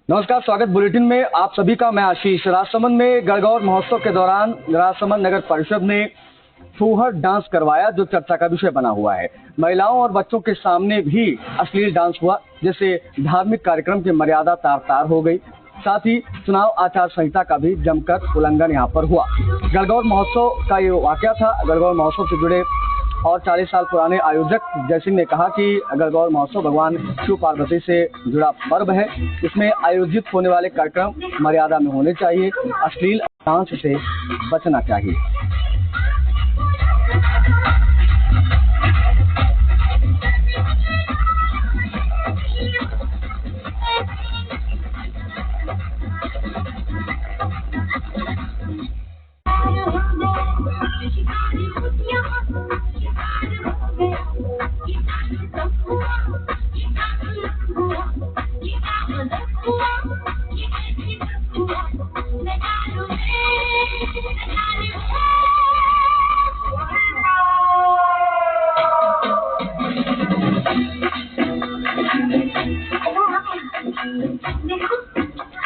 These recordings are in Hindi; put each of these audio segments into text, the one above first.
नमस्कार, स्वागत बुलेटिन में आप सभी का। मैं आशीष। राजसमंद में गणगौर महोत्सव के दौरान राजसमंद नगर परिषद ने फूहड़ डांस करवाया, जो चर्चा का विषय बना हुआ है। महिलाओं और बच्चों के सामने भी अश्लील डांस हुआ, जिससे धार्मिक कार्यक्रम की मर्यादा तार तार हो गई। साथ ही चुनाव आचार संहिता का भी जमकर उल्लंघन यहाँ पर हुआ। गणगौर महोत्सव का ये वाकया था। गणगौर महोत्सव से जुड़े और 40 साल पुराने आयोजक जयसिंह ने कहा कि गणगौर महोत्सव भगवान शिव पार्वती से जुड़ा पर्व है। इसमें आयोजित होने वाले कार्यक्रम मर्यादा में होने चाहिए। अश्लील डांस से बचना चाहिए।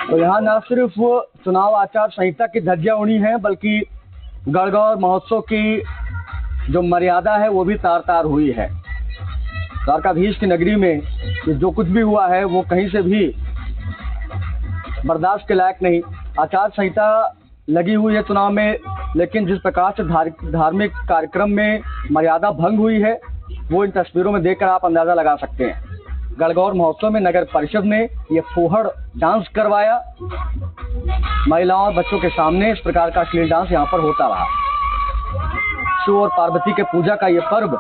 तो यहाँ न सिर्फ चुनाव आचार संहिता की धज्जियां उड़ी हैं, बल्कि गणगौर महोत्सव की जो मर्यादा है वो भी तार तार हुई है। द्वारकाधीश की नगरी में जो कुछ भी हुआ है वो कहीं से भी बर्दाश्त के लायक नहीं। आचार संहिता लगी हुई है चुनाव में, लेकिन जिस प्रकार से धार्मिक कार्यक्रम में मर्यादा भंग हुई है वो इन तस्वीरों में देखकर आप अंदाजा लगा सकते हैं। गणगौर महोत्सव में नगर परिषद ने ये फूहड़ डांस करवाया। महिलाओं और बच्चों के सामने इस प्रकार का अश्लील डांस यहाँ पर होता रहा। शिव और पार्वती के पूजा का ये पर्व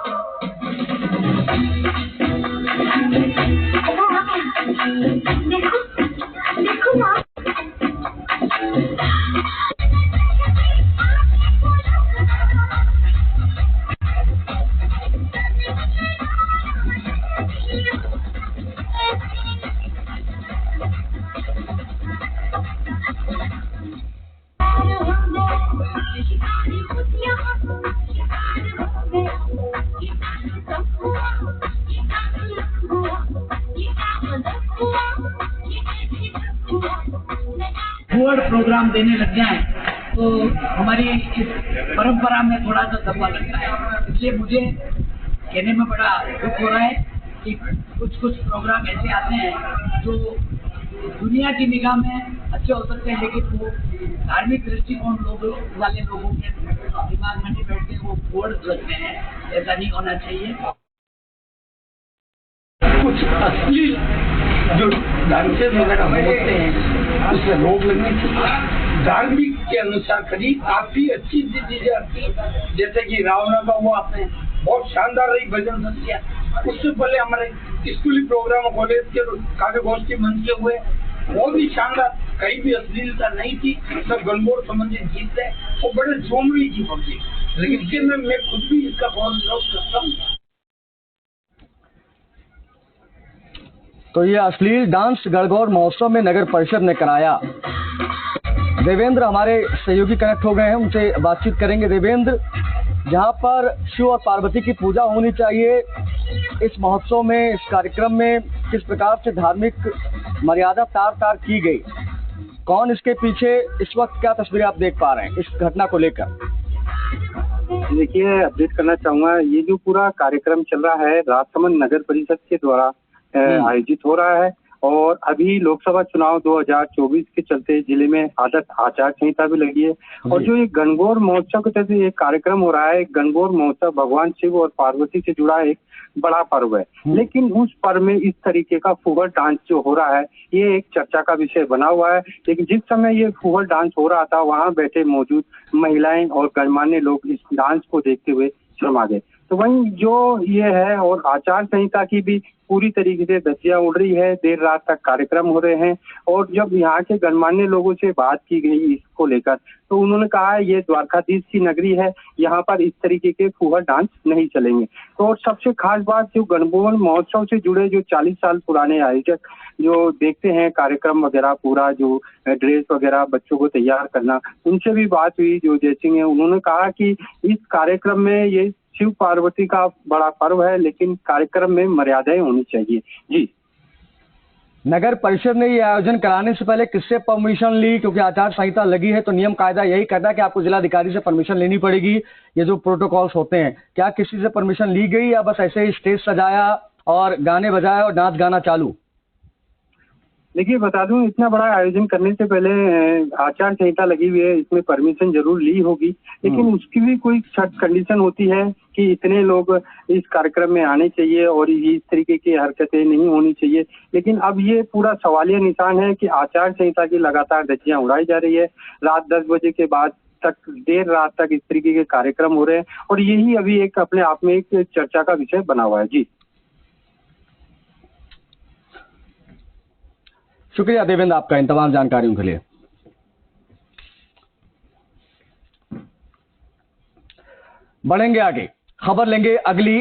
फूहड़ प्रोग्राम देने लग जाए तो हमारी इस परंपरा में थोड़ा सा धब्बा लगता है। इसलिए मुझे कहने में बड़ा दुख हो रहा है कि कुछ प्रोग्राम ऐसे आते हैं जो दुनिया की निगाह में अच्छे हो सकते हैं, लेकिन वो धार्मिक दृष्टिकोण वाले लोगों के दिमाग में नहीं बैठते, वो फूहड़ लगते हैं। ऐसा नहीं होना चाहिए। कुछ अश्लील जो डांसेस वगैरह होते हैं उसमें रोक लगनी चाहिए। धार्मिक के अनुसार करी काफी अच्छी चीजें आती है, जैसे कि रावण का वो आपने बहुत शानदार रही भजन सत्या। उससे पहले हमारे स्कूली प्रोग्राम कॉलेज के काव्य गोष्ठी मंच के हुए, बहुत ही शानदार, कहीं भी अश्लीलता नहीं थी। सब गणगौर संबंधित गीत है, वो बड़े जोमड़ी की पब्लिक, लेकिन इसके में मैं खुद भी इसका बहुत विरोध करता हूँ। तो ये अश्लील डांस गणगौर महोत्सव में नगर परिषद ने कराया। देवेंद्र हमारे सहयोगी कनेक्ट हो गए हैं, उनसे बातचीत करेंगे। देवेंद्र, जहां पर शिव और पार्वती की पूजा होनी चाहिए, इस महोत्सव में, इस कार्यक्रम में किस प्रकार से धार्मिक मर्यादा तार तार की गई, कौन इसके पीछे, इस वक्त क्या तस्वीरें आप देख पा रहे हैं इस घटना को लेकर? देखिए, अपडेट करना चाहूंगा, ये जो पूरा कार्यक्रम चल रहा है राजसमंद नगर परिषद के द्वारा आयोजित हो रहा है, और अभी लोकसभा चुनाव 2024 के चलते जिले में आदर्श आचार संहिता भी लगी है। और जो ये गणगौर महोत्सव के तहत ये कार्यक्रम हो रहा है, गणगौर महोत्सव भगवान शिव और पार्वती से जुड़ा एक बड़ा पर्व है, लेकिन उस पर्व में इस तरीके का फूहड़ डांस जो हो रहा है ये एक चर्चा का विषय बना हुआ है। लेकिन जिस समय ये फूहड़ डांस हो रहा था, वहाँ बैठे मौजूद महिलाएं और गणमान्य लोग इस डांस को देखते हुए शर्मा गए। तो वहीं जो ये है, और आचार संहिता की भी पूरी तरीके से धज्जियां उड़ रही है। देर रात तक कार्यक्रम हो रहे हैं, और जब यहाँ के गणमान्य लोगों से बात की गई इसको लेकर, तो उन्होंने कहा है ये द्वारकाधीश की नगरी है, यहाँ पर इस तरीके के फूहड़ डांस नहीं चलेंगे। तो और सबसे खास बात, जो गणगौर महोत्सव से जुड़े जो 40 साल पुराने आयोजक जो देखते हैं कार्यक्रम वगैरह, पूरा जो ड्रेस वगैरह बच्चों को तैयार करना, उनसे भी बात हुई जो जयसिंह है। उन्होंने कहा कि इस कार्यक्रम में ये शिव पार्वती का बड़ा पर्व है, लेकिन कार्यक्रम में मर्यादाएं होनी चाहिए। जी नगर परिषद ने ये आयोजन कराने से पहले किससे परमिशन ली? क्योंकि आचार संहिता लगी है तो नियम कायदा यही कहता है कि आपको जिलाधिकारी से परमिशन लेनी पड़ेगी। ये जो प्रोटोकॉल्स होते हैं, क्या किसी से परमिशन ली गई या बस ऐसे ही स्टेज सजाया और गाने बजाए और नाच गाना चालू? देखिए, बता दूं, इतना बड़ा आयोजन करने से पहले आचार संहिता लगी हुई है, इसमें परमिशन जरूर ली होगी, लेकिन उसकी भी कोई कंडीशन होती है कि इतने लोग इस कार्यक्रम में आने चाहिए और इस तरीके की हरकतें नहीं होनी चाहिए। लेकिन अब ये पूरा सवालिया निशान है कि आचार संहिता की लगातार धज्जियां उड़ाई जा रही है। रात 10 बजे के बाद तक, देर रात तक इस तरीके के कार्यक्रम हो रहे हैं और यही अभी एक अपने आप में एक चर्चा का विषय बना हुआ है। जी, शुक्रिया देवेंद्र आपका इन तमाम जानकारियों के लिए। बढ़ेंगे आगे, खबर लेंगे अगली।